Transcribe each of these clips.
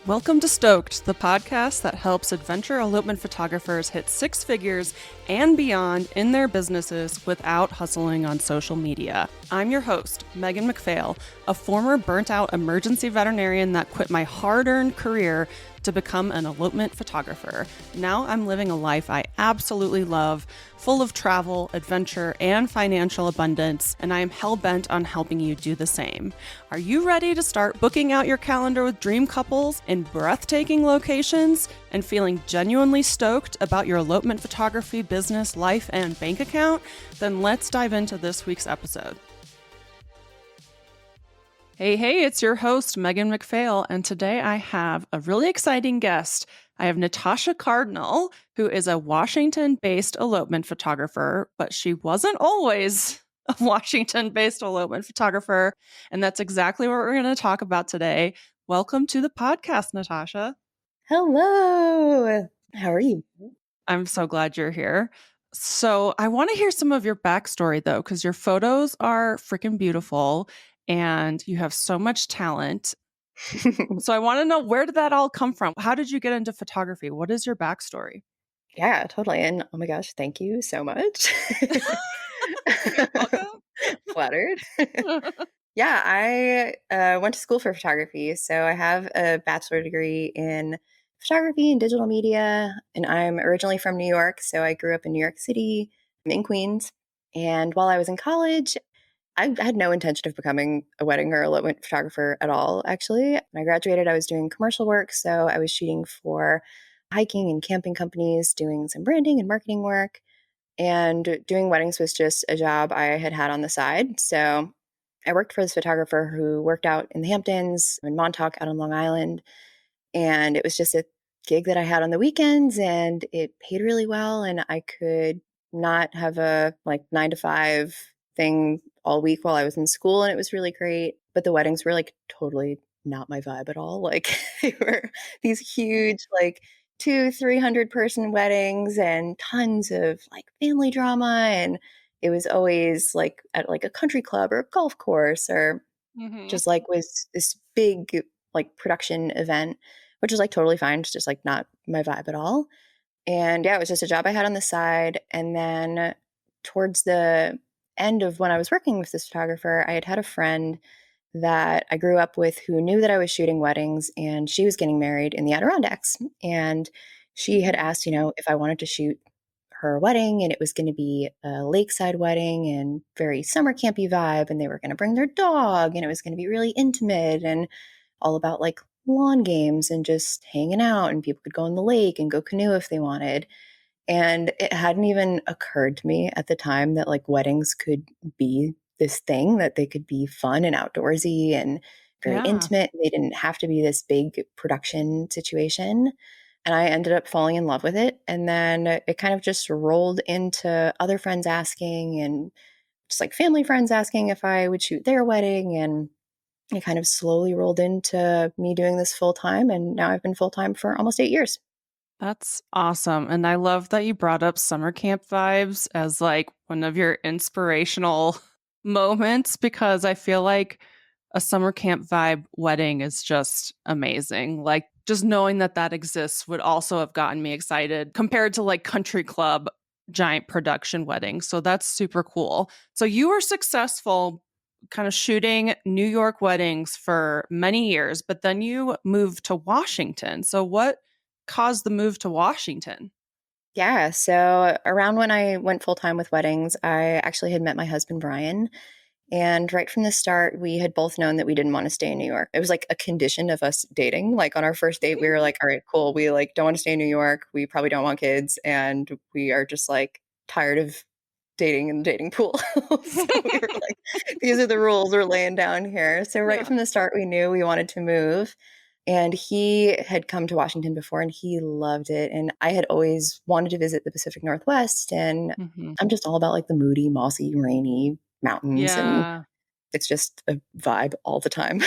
Welcome to Stoked, the podcast that helps adventure elopement photographers hit six figures and beyond in their businesses without hustling on social media. I'm your host, Megan McPhail, a former burnt-out emergency veterinarian that quit my hard-earned career to become an elopement photographer. Now I'm living a life I absolutely love, full of travel, adventure, and financial abundance, and I am hell-bent on helping you do the same. Are you ready to start booking out your calendar with dream couples in breathtaking locations and feeling genuinely stoked about your elopement photography business, life, and bank account? Then let's dive into this week's episode. Hey, it's your host, Megan McPhail, and today I have a really exciting guest. I have Natasha Cardinal, who is a Washington-based elopement photographer, but she wasn't always a Washington-based elopement photographer, and that's exactly what we're going to talk about today. Welcome to the podcast, Natasha. Hello. How are you? I'm so glad you're here. So I want to hear some of your backstory, though, because your photos are freaking beautiful and you have so much talent. So I want to know, where did that all come from? How did you get into photography? What is your backstory? Yeah, totally. And oh my gosh, thank you so much. You're welcome. Flattered. Yeah, I went to school for photography. So I have a bachelor degree in photography and digital media. And I'm originally from New York. So I grew up in New York City, in Queens. And while I was in college, I had no intention of becoming a wedding or elopement photographer at all, actually. When I graduated, I was doing commercial work. So I was shooting for hiking and camping companies, doing some branding and marketing work. And doing weddings was just a job I had on the side. So I worked for this photographer who worked out in the Hamptons, in Montauk, out on Long Island. And it was just a gig that I had on the weekends, and it paid really well. And I could not have a 9 to 5 thing all week while I was in school. And it was really great. But the weddings were totally not my vibe at all. They were these huge, 200-300 person weddings and tons of family drama. And it was always at a country club or a golf course, or just was this big production event, which was totally fine. It's just not my vibe at all. And yeah, it was just a job I had on the side. And then towards the end of when I was working with this photographer, I had a friend that I grew up with who knew that I was shooting weddings, and she was getting married in the Adirondacks. And she had asked, if I wanted to shoot her wedding, and it was going to be a lakeside wedding and very summer campy vibe. And they were going to bring their dog, and it was going to be really intimate and all about lawn games and just hanging out, and people could go in the lake and go canoe if they wanted. And it hadn't even occurred to me at the time that weddings could be this thing, that they could be fun and outdoorsy and very intimate. They didn't have to be this big production situation. And I ended up falling in love with it. And then it kind of just rolled into other friends asking, and just family friends asking if I would shoot their wedding. And it kind of slowly rolled into me doing this full time. And now I've been full time for almost 8 years. That's awesome. And I love that you brought up summer camp vibes as one of your inspirational moments, because I feel like a summer camp vibe wedding is just amazing. Just knowing that that exists would also have gotten me excited compared to country club giant production weddings. So that's super cool. So you were successful kind of shooting New York weddings for many years, but then you moved to Washington. So what caused the move to Washington? Yeah, so around when I went full time with weddings, I actually had met my husband, Brian. And right from the start, we had both known that we didn't want to stay in New York. It was a condition of us dating. On our first date, we were all right, cool. We don't want to stay in New York. We probably don't want kids. And we are just tired of dating in the dating pool. So we were these are the rules we're laying down here. So right from the start, we knew we wanted to move. And he had come to Washington before, and he loved it. And I had always wanted to visit the Pacific Northwest. And I'm just all about the moody, mossy, rainy mountains. And it's just a vibe all the time.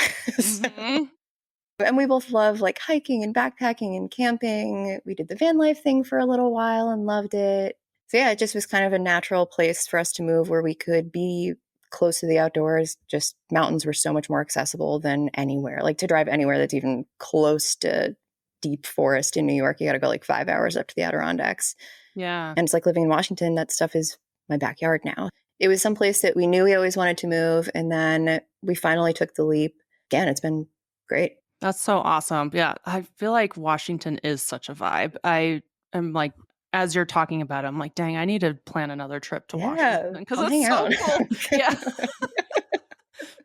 And we both love hiking and backpacking and camping. We did the van life thing for a little while and loved it. So yeah, it just was kind of a natural place for us to move, where we could be close to the outdoors. Just mountains were so much more accessible than anywhere. Like to drive anywhere that's even close to deep forest in New York, you got to go like 5 hours up to the Adirondacks. Yeah. And it's like living in Washington, that stuff is my backyard now. It was someplace that we knew we always wanted to move. And then we finally took the leap. Again, it's been great. That's so awesome. Yeah. I feel like Washington is such a vibe. I am like, as you're talking about it, I'm like, dang, I need to plan another trip to Washington Yeah, because come it's hang so out. cool. Yeah.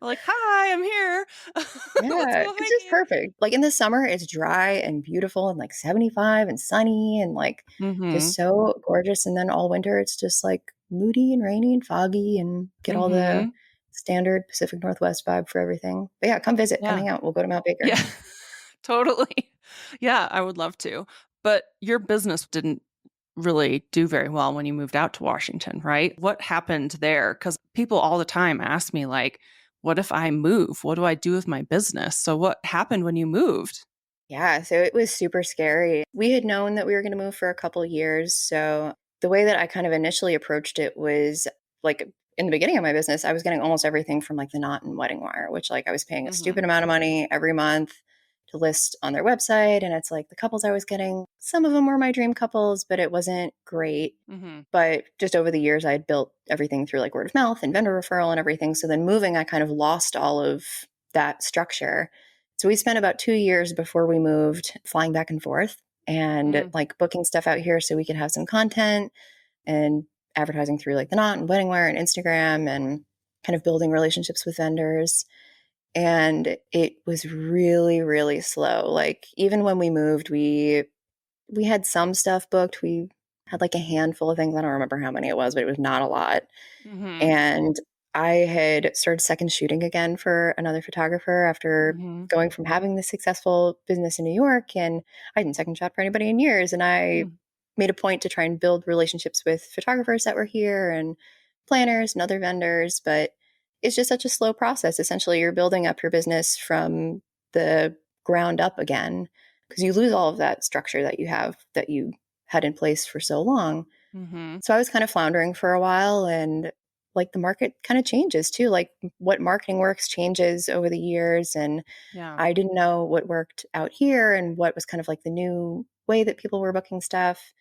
Like, hi, I'm here. Let's Yeah, go it's just hiking. perfect. Like in the summer, it's dry and beautiful and like 75 and sunny and like Mm-hmm. just so gorgeous. And then all winter, it's just like moody and rainy and foggy and get all the Mm-hmm. standard Pacific Northwest vibe for everything. But yeah, come visit, come Yeah. hang out. We'll go to Mount Baker. Yeah. Totally. Yeah, I would love to. But your business didn't really do very well when you moved out to Washington, right? What happened there? Because people all the time ask me, like, what if I move? What do I do with my business? So, what happened when you moved? Yeah, so it was super scary. We had known that we were going to move for a couple years. So the way that I kind of initially approached it was like in the beginning of my business, I was getting almost everything from like the knot and wedding wire, which like I was paying a Mm-hmm. stupid amount of money every month to list on their website. And it's like the couples I was getting, some of them were my dream couples, but it wasn't great. Mm-hmm. But just over the years, I had built everything through like word of mouth and vendor referral and everything. So then moving, I kind of lost all of that structure. So we spent about 2 years before we moved flying back and forth and Mm-hmm. like booking stuff out here so we could have some content and advertising through like the Knot and Wedding Wire and Instagram and kind of building relationships with vendors. And it was really, really slow. Like even when we moved, we had some stuff booked. We had like a handful of things. I don't remember how many it was, but it was not a lot. Mm-hmm. And I had started second shooting again for another photographer after Mm-hmm. going from having this successful business in New York. And I hadn't second shot for anybody in years. And I made a point to try and build relationships with photographers that were here and planners and other vendors. But it's just such a slow process. Essentially, you're building up your business from the ground up again because you lose all of that structure that you have that you had in place for so long. Mm-hmm. So I was kind of floundering for a while and like the market kind of changes too. Like what marketing works changes over the years. And Yeah. I didn't know what worked out here and what was kind of like the new way that people were booking stuff.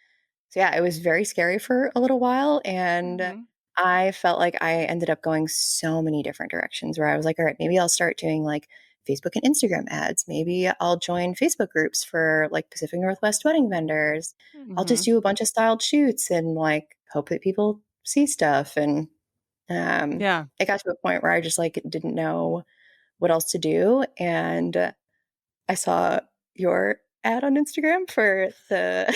So yeah, it was very scary for a little while. And Mm-hmm. I felt like I ended up going so many different directions where I was like, all right, maybe I'll start doing like Facebook and Instagram ads. Maybe I'll join Facebook groups for like Pacific Northwest wedding vendors. I'll Mm-hmm. just do a bunch of styled shoots and like hope that people see stuff. And Yeah. it got to a point where I just like didn't know what else to do. And I saw your ad on Instagram for the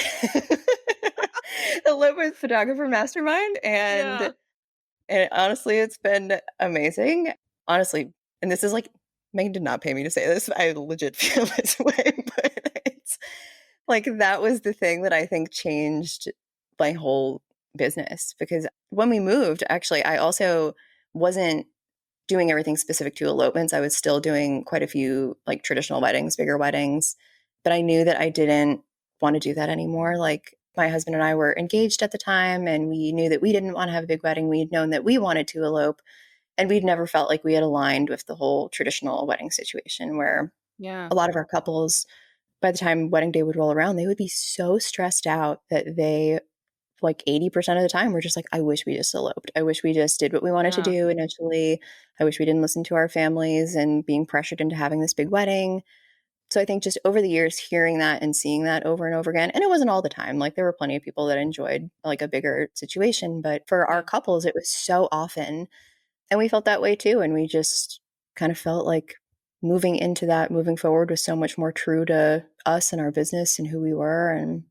Elopement Photographer Mastermind. Yeah. And honestly, it's been amazing. Honestly, and this is like, Megan did not pay me to say this. I legit feel this way, but it's like that was the thing that I think changed my whole business because when we moved, actually, I also wasn't doing everything specific to elopements. I was still doing quite a few like traditional weddings, bigger weddings, but I knew that I didn't want to do that anymore. Like my husband and I were engaged at the time and we knew that we didn't want to have a big wedding. We'd known that we wanted to elope and we'd never felt like we had aligned with the whole traditional wedding situation where Yeah. a lot of our couples by the time wedding day would roll around, they would be so stressed out that they like 80% of the time we're just like, I wish we just eloped. I wish we just did what we wanted to Yeah. do initially. I wish we didn't listen to our families and being pressured into having this big wedding. So I think just over the years, hearing that and seeing that over and over again, and it wasn't all the time. Like there were plenty of people that enjoyed like a bigger situation, but for our Yeah. couples, it was so often. And we felt that way too. And we just kind of felt like moving into that, moving forward was so much more true to us and our business and who we were. And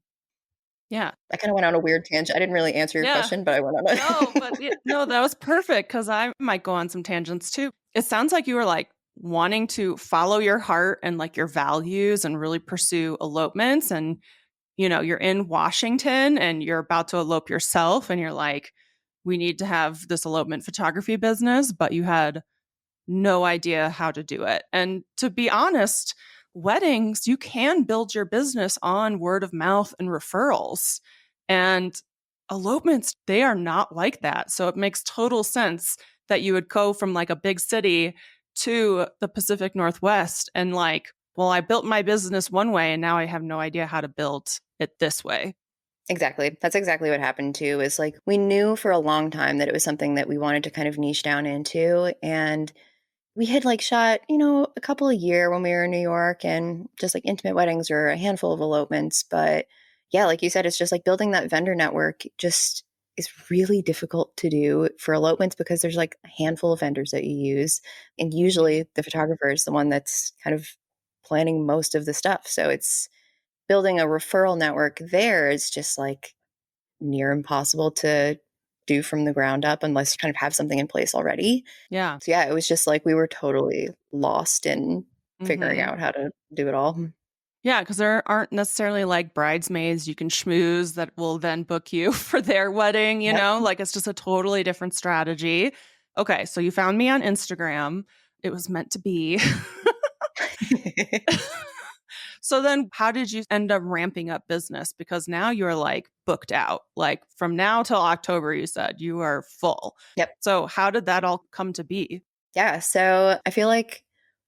Yeah. I kind of went on a weird tangent. I didn't really answer your Yeah. question, but I went on No, but a no, that was perfect because I might go on some tangents too. It sounds like you were like wanting to follow your heart and like your values and really pursue elopements. And, you're in Washington and you're about to elope yourself. And you're like, we need to have this elopement photography business, but you had no idea how to do it. And to be honest, weddings, you can build your business on word of mouth and referrals. And elopements, they are not like that. So it makes total sense that you would go from like a big city to the Pacific Northwest and like, well, I built my business one way and now I have no idea how to build it this way. Exactly. That's exactly what happened too, is like we knew for a long time that it was something that we wanted to kind of niche down into. And we had like shot, a couple a year when we were in New York and just like intimate weddings or a handful of elopements. But yeah, like you said, it's just like building that vendor network just is really difficult to do for elopements because there's like a handful of vendors that you use. And Mm-hmm. usually the photographer is the one that's kind of planning most of the stuff. So it's building a referral network there is just like near impossible to do from the ground up unless you kind of have something in place already. Yeah. So yeah, it was just like we were totally lost in figuring Mm-hmm. out how to do it all. Yeah, because there aren't necessarily like bridesmaids you can schmooze that will then book you for their wedding, Yep. Like it's just a totally different strategy. Okay, so you found me on Instagram. It was meant to be. So then how did you end up ramping up business? Because now you're like booked out. Like from now till October, you said you are full. Yep. So how did that all come to be? Yeah. So I feel like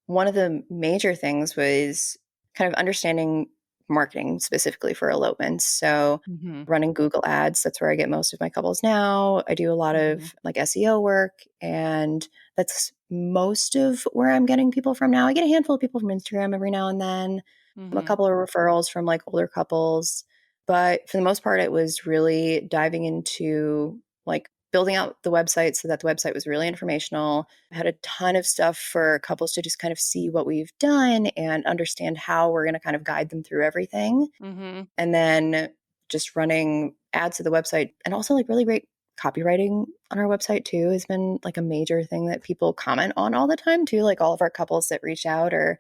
one of the major things was kind of understanding marketing specifically for elopements. So Mm-hmm. running Google ads, that's where I get most of my couples now. I do a lot Mm-hmm. of like SEO work, and that's most of where I'm getting people from now. I get a handful of people from Instagram every now and then, a Mm-hmm. couple of referrals from like older couples. But for the most part, it was really diving into like building out the website so that the website was really informational. I had a ton of stuff for couples to just kind of see what we've done and understand how we're going to kind of guide them through everything. Mm-hmm. And then just running ads to the website and also like really great copywriting on our website too has been like a major thing that people comment on all the time too. Like all of our couples that reach out are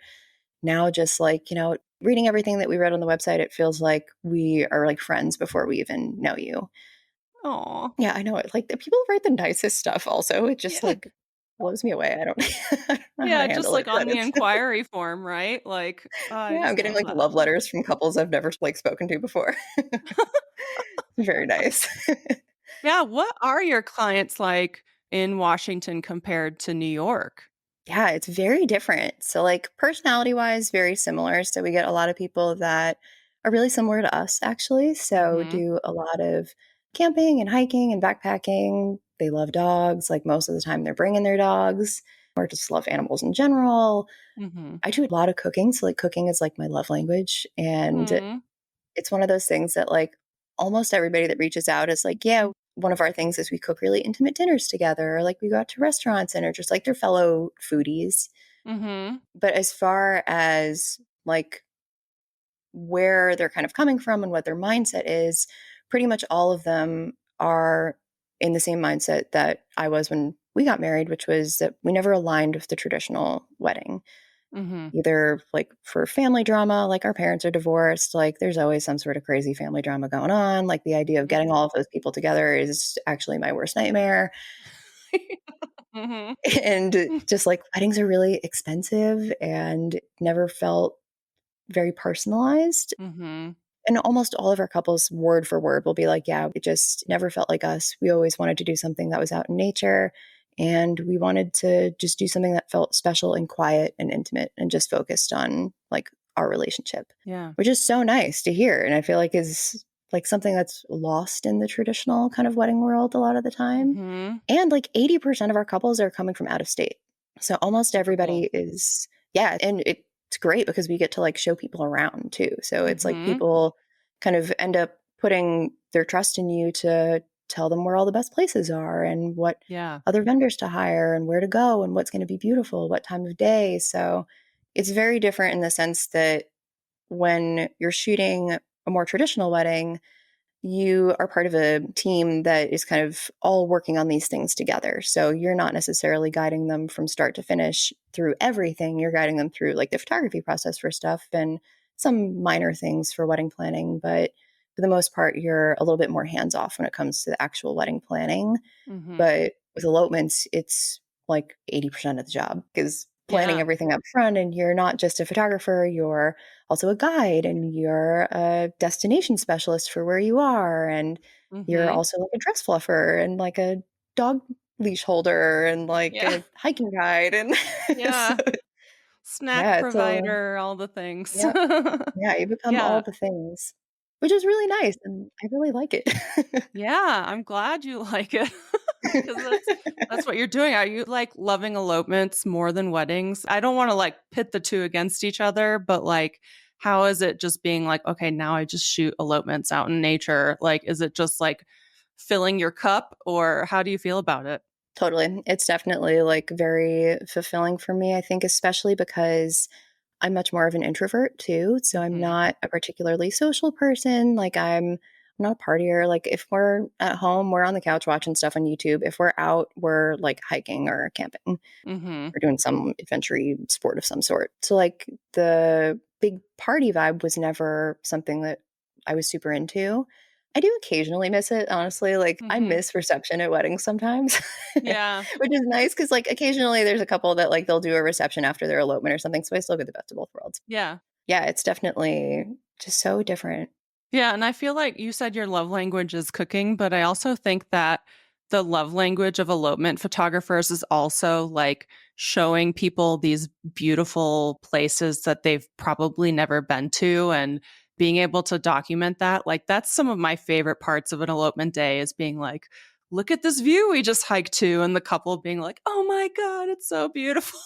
now just like, reading everything that we read on the website, it feels like we are like friends before we even know you. Aw. Yeah, I know it. Like the people write the nicest stuff also. It just Yeah. like blows me away. I don't, I don't know how to Yeah, just handle it, like but on the it's inquiry form, right? Like, I yeah, I'm just getting love like that. love letters from couples I've never like spoken to before. Very nice. Yeah, what are your clients like in Washington compared to New York? Yeah, it's very different. So like personality wise, very similar. So we get a lot of people that are really similar to us actually. So Mhm. do a lot of camping and hiking and backpacking. They love dogs. Like most of the time they're bringing their dogs or just love animals in general. Mhm. I do a lot of cooking. So like cooking is like my love language. And Mhm. it's one of those things that like almost everybody that reaches out is like, yeah, one of our things is we cook really intimate dinners together, or like we go out to restaurants and are just like they're fellow foodies. Mhm. But as far as like where they're kind of coming from and what their mindset is, pretty much all of them are in the same mindset that I was when we got married, which was that we never aligned with the traditional wedding. Mhm. Either like for family drama, like our parents are divorced, like there's always some sort of crazy family drama going on. Like the idea of getting all of those people together is actually my worst nightmare. Mhm. And just like weddings are really expensive and never felt very personalized. Mhm. And almost all of our couples, word for word, will be like, yeah, it just never felt like us. We always wanted to do something that was out in nature. And we wanted to just do something that felt special and quiet and intimate and just focused on like our relationship, Yeah. which is so nice to hear. And I feel like is like something that's lost in the traditional kind of wedding world a lot of the time. Mhm. And like 80% of our couples are coming from out of state. So almost Cool. everybody is, yeah. And it's great because we get to like show people around too. So it's like Mhm. people kind of end up putting their trust in you to tell them where all the best places are and what Yeah. other vendors to hire and where to go and what's going to be beautiful, what time of day. So it's very different in the sense that when you're shooting a more traditional wedding, you are part of a team that is kind of all working on these things together. So you're not necessarily guiding them from start to finish through everything. You're guiding them through like the photography process for stuff and some minor things for wedding planning. But for the most part, you're a little bit more hands off when it comes to the actual wedding planning. Mhm. But with elopements, it's like 80% of the job because planning Yeah. everything up front, and you're not just a photographer, you're also a guide and you're a destination specialist for where you are. And you're Mhm. also like a dress fluffer and like a dog leash holder and like Yeah. a hiking guide. And so, Yeah. Snack yeah, it's a, provider, all the things. yeah, yeah, you become all Yeah. the things, which is really nice. And I really like it. Yeah, I'm glad you like it because that's what you're doing. Are you, like, loving elopements more than weddings? I don't wanna, like, pit the 2 against each other, but, like, how is it just being like, "Okay, now I just shoot elopements out in nature?" Like, is it just, like, filling your cup, or how do you feel about it? Totally. It's definitely like very fulfilling for me, I think, especially because I'm much more of an introvert too. So I'm Mhm. not a particularly social person. Like I'm not a partier. Like if we're at home, we're on the couch watching stuff on YouTube. If we're out, we're like hiking or camping Mhm. or doing some adventure sport of some sort. So like the big party vibe was never something that I was super into. I do occasionally miss it, honestly. Like I Mhm. miss reception at weddings sometimes, Yeah. which is nice because like occasionally there's a couple that like they'll do a reception after their elopement or something. So I still get the best of both worlds. Yeah. Yeah, it's definitely just so different. Yeah, and I feel like you said your love language is cooking, but I also think that the love language of elopement photographers is also like showing people these beautiful places that they've probably never been to and being able to document that. Like that's some of my favorite parts of an elopement day is being like, look at this view we just hiked to and the couple being like, "Oh my god, it's so beautiful."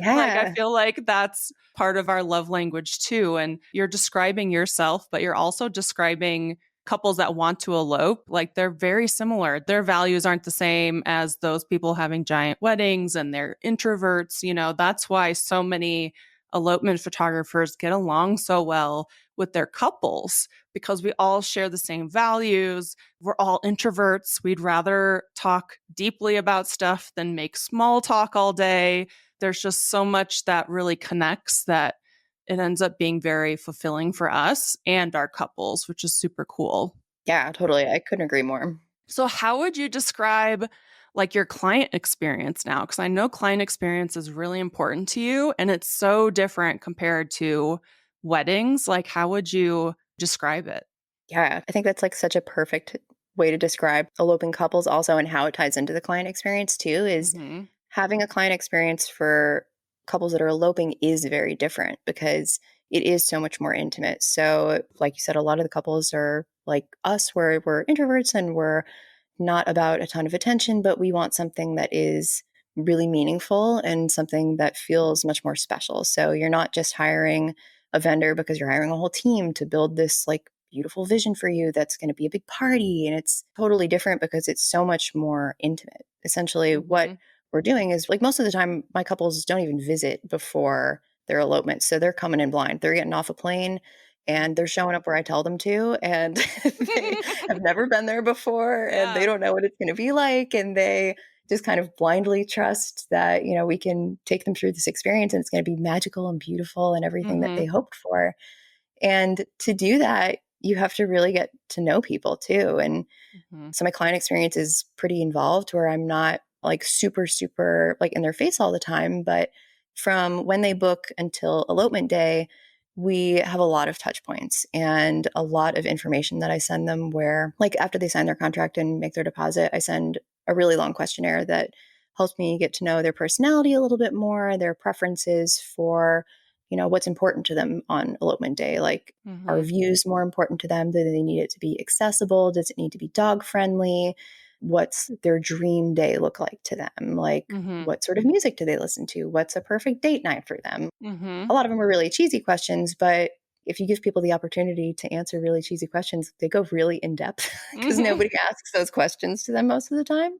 Like I Yeah. feel like that's part of our love language too. And you're describing yourself, but you're also describing couples that want to elope. Like they're very similar. Their values aren't the same as those people having giant weddings and they're introverts. You know, that's why so many elopement photographers get along so well with their couples because we all share the same values. We're all introverts. We'd rather talk deeply about stuff than make small talk all day. There's just so much that really connects that it ends up being very fulfilling for us and our couples, which is super cool. Yeah, totally. I couldn't agree more. So how would you describe like your client experience now? Because I know client experience is really important to you and it's so different compared to weddings. Like how would you describe it? Yeah, I think that's like such a perfect way to describe eloping couples also and how it ties into the client experience too is Mhm. having a client experience for couples that are eloping is very different because it is so much more intimate. So, like you said, a lot of the couples are like us, where we're introverts and we're not about a ton of attention, but we want something that is really meaningful and something that feels much more special. So, you're not just hiring a vendor because you're hiring a whole team to build this like beautiful vision for you that's going to be a big party. And it's totally different because it's so much more intimate. Essentially, what Mhm. we're doing is like most of the time my couples don't even visit before their elopement, so they're coming in blind. They're getting off a plane and they're showing up where I tell them to, and they have never been there before and they Yeah. don't know what it's going to be like, and they just kind of blindly trust that we can take them through this experience and it's going to be magical and beautiful and everything that they Mhm. hoped for. And to do that, you have to really get to know people too. And Mhm. so my client experience is pretty involved where I'm not like super, super like in their face all the time. But from when they book until elopement day, we have a lot of touch points and a lot of information that I send them where, like, after they sign their contract and make their deposit, I send a really long questionnaire that helps me get to know their personality a little bit more, their preferences for, what's important to them on elopement day. Like, are Mhm. views more important to them? Do they need it to be accessible? Does it need to be dog friendly? What's their dream day look like to them? Like, Mhm. what sort of music do they listen to? What's a perfect date night for them? Mhm. A lot of them are really cheesy questions, but if you give people the opportunity to answer really cheesy questions, they go really in depth because Mhm. nobody asks those questions to them most of the time.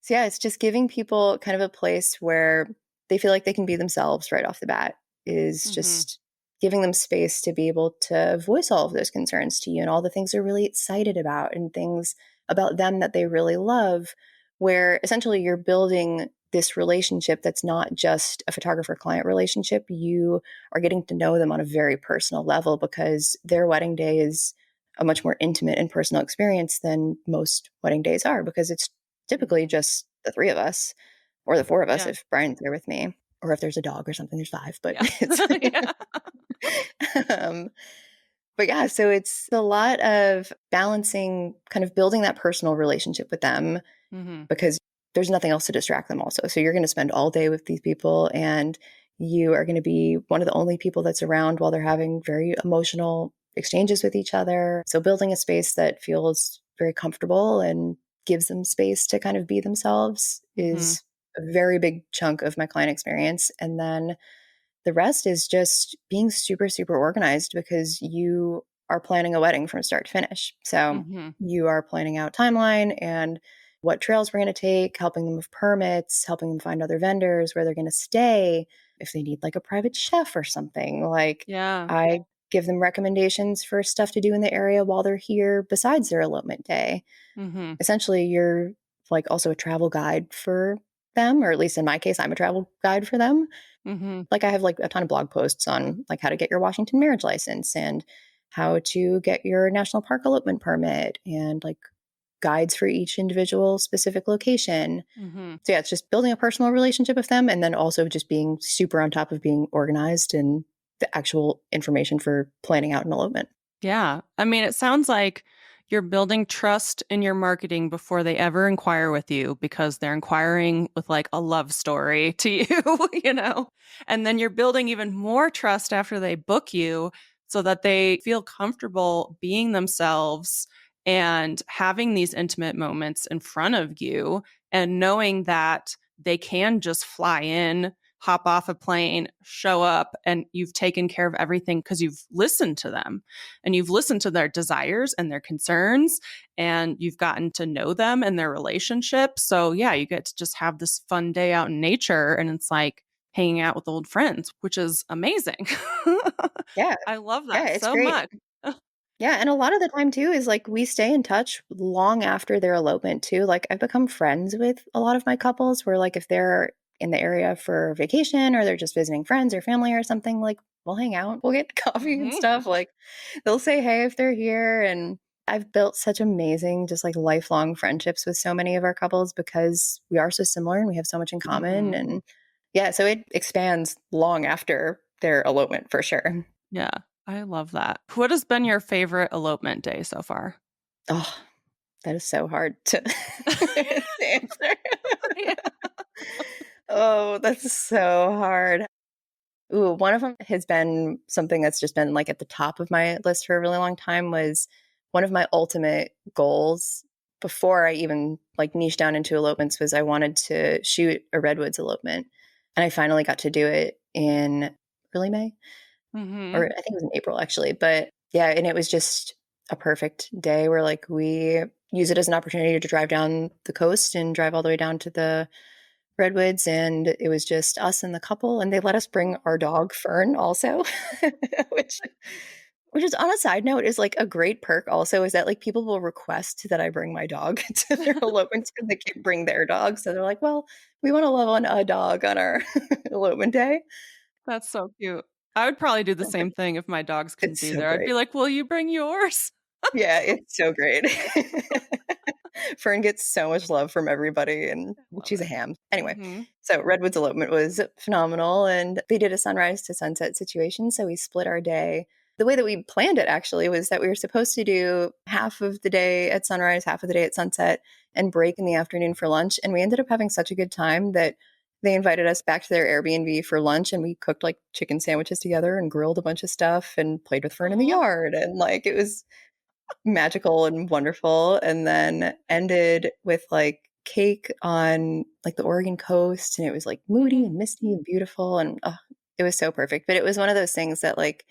So, yeah, it's just giving people kind of a place where they feel like they can be themselves right off the bat, is Mhm. just giving them space to be able to voice all of those concerns to you and all the things they're really excited about and things about them that they really love, where essentially you're building this relationship that's not just a photographer client relationship. You are getting to know them on a very personal level because their wedding day is a much more intimate and personal experience than most wedding days are because it's typically Mhm. just the 3 of us or the 4 of us Yeah. if Brian's there with me, or if there's a dog or something, there's 5, but Yeah. it's Yeah. um, but yeah, so it's a lot of balancing kind of building that personal relationship with them Mhm. because there's nothing else to distract them also. So you're going to spend all day with these people, and you are going to be one of the only people that's around while they're having very emotional exchanges with each other. So building a space that feels very comfortable and gives them space to kind of be themselves Mm-hmm. is a very big chunk of my client experience. And then the rest is just being super, super organized because you are planning a wedding from start to finish. So Mm-hmm. you are planning out timeline and what trails we're going to take, helping them with permits, helping them find other vendors, where they're going to stay, if they need like a private chef or something. Like Yeah. I give them recommendations for stuff to do in the area while they're here besides their elopement day. Mm-hmm. Essentially, you're like also a travel guide for them, or at least in my case, I'm a travel guide for them. Mm-hmm. Like I have like a ton of blog posts on like how to get your Washington marriage license and how to get your national park elopement permit and like guides for each individual specific location. Mm-hmm. So yeah, it's just building a personal relationship with them and then also just being super on top of being organized and the actual information for planning out an elopement. Yeah. I mean, it sounds like you're building trust in your marketing before they ever inquire with you because they're inquiring with like a love story to you, you know? And then you're building even more trust after they book you so that they feel comfortable being themselves and having these intimate moments in front of you and knowing that they can just fly in, hop off a plane, show up, and you've taken care of everything because you've listened to them and you've listened to their desires and their concerns and you've gotten to know them and their relationship. So, yeah, you get to just have this fun day out in nature and it's like hanging out with old friends, which is amazing. Yeah. I love Yeah, that it's so great. much. Yeah, and a lot of the time too is like we stay in touch long after their elopement too. Like I've become friends with a lot of my couples where like if they're in the area for vacation or they're just visiting friends or family or something, like we'll hang out, we'll get coffee and Mhm. stuff. Like they'll say hey if they're here. And I've built such amazing, just like lifelong friendships with so many of our couples because we are so similar and we have so much in common. Mhm. And yeah, so it expands long after their elopement for sure. Yeah, I love that. What has been your favorite elopement day so far? Oh, that is so hard to, to answer. Yeah. Oh, that's so hard. Ooh, one of them has been something that's just been like at the top of my list for a really long time was one of my ultimate goals before I even like niche down into elopements was I wanted to shoot a redwoods elopement. And I finally got to do it in early May, or Mhm. I think it was in April actually. But yeah, and it was just a perfect day where like we use it as an opportunity to drive down the coast and drive all the way down to the redwoods, and it was just us and the couple, and they let us bring our dog Fern also, which which is on a side note is like a great perk also is that like people will request that I bring my dog to their elopements because they can't bring their dog. So they're like, well, we want to love on a dog on our elopement day. That's so cute. I would probably do the same thing if my dogs couldn't It's be so there. I'd great. be like, "Will you bring yours?" Yeah, it's so great. Fern gets so much love from everybody, and I love she's a it. ham. Anyway, Mhm. so Redwood's elopement was phenomenal, and they did a sunrise to sunset situation. So we split our day. The way that we planned it actually was that we were supposed to do half of the day at sunrise, half of the day at sunset, and break in the afternoon for lunch. And we ended up having such a good time that they invited us back to their Airbnb for lunch, and we cooked like chicken sandwiches together and grilled a bunch of stuff and played with Fern in the Aw. yard. And like it was magical and wonderful, and then ended with like cake on like the Oregon coast, and it was like moody Mhm. and misty and beautiful, and it was so perfect. But it was one of those things that like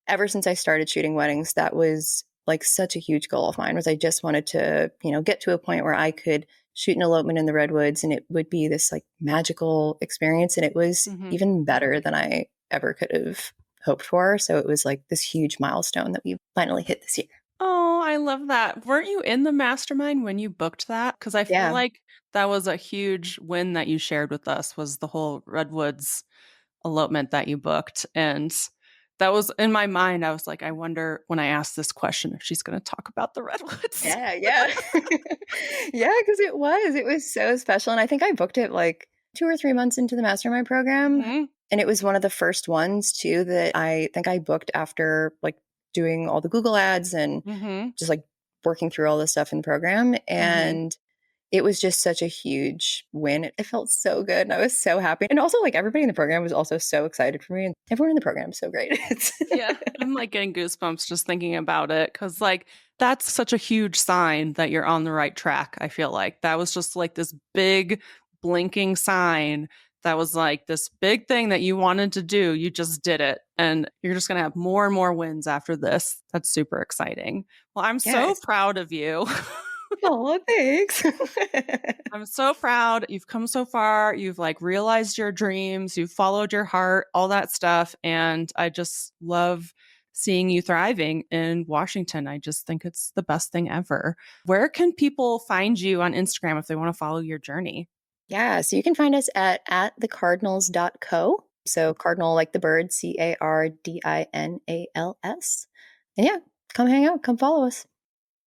ever since I started shooting weddings, that was like such a huge goal of mine was I just wanted to, get to a point where I could shoot an elopement in the redwoods and it would be this like magical experience, and it was Mhm. even better than I ever could have hoped for. So it was like this huge milestone that we finally hit this year. Oh, I love that. Weren't you in the mastermind when you booked that? Because I feel Yeah. like that was a huge win that you shared with us was the whole Redwoods elopement that you booked. And that was in my mind. I was like, I wonder when I ask this question if she's going to talk about the Redwoods. Yeah, yeah. Yeah, because it was so special, and I think I booked it, like, 2 or 3 months into the mastermind program, Mhm. and it was one of the first ones too that I think I booked after, like, doing all the Google ads and Mhm. just, like, working through all the stuff in the program, Mhm. and it was just such a huge win. It felt so good. And I was so happy. And also, like, everybody in the program was also so excited for me. And everyone in the program is so great. Yeah, I'm like getting goosebumps just thinking about it because, like, that's such a huge sign that you're on the right track. I feel like that was just like this big blinking sign that was like this big thing that you wanted to do. You just did it. And you're just going to have more and more wins after this. That's super exciting. Well, I'm so Yes. proud of you. Oh, thanks. I'm so proud. You've come so far. You've like realized your dreams. You've followed your heart, all that stuff. And I just love seeing you thriving in Washington. I just think it's the best thing ever. Where can people find you on Instagram if they want to follow your journey? Yeah, so you can find us at thecardinals.co. So cardinal like the bird, Cardinals. And yeah, come hang out, come follow us.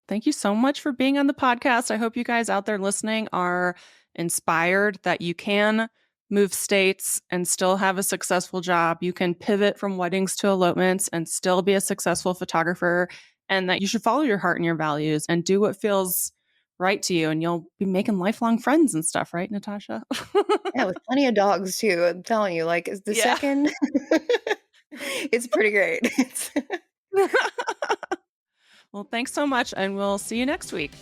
Thank you so much for being on the podcast. I hope you guys out there listening are inspired that you can move states and still have a successful job. You can pivot from weddings to elopements and still be a successful photographer, and that you should follow your heart and your values and do what feels right to you. And you'll be making lifelong friends and stuff, right, Natasha? Yeah, with plenty of dogs too. I'm telling you, like, is the Yeah. second, it's pretty great. Well, thanks so much, and we'll see you next week.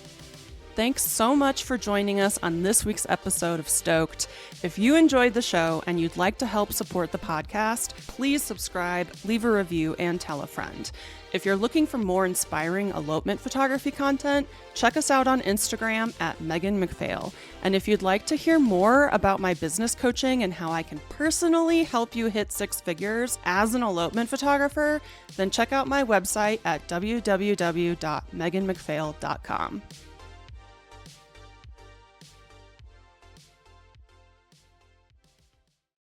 Thanks so much for joining us on this week's episode of Stoked. If you enjoyed the show and you'd like to help support the podcast, please subscribe, leave a review, and tell a friend. If you're looking for more inspiring elopement photography content, check us out on Instagram at Megan McPhail. And if you'd like to hear more about my business coaching and how I can personally help you hit six figures as an elopement photographer, then check out my website at www.meganmcphail.com.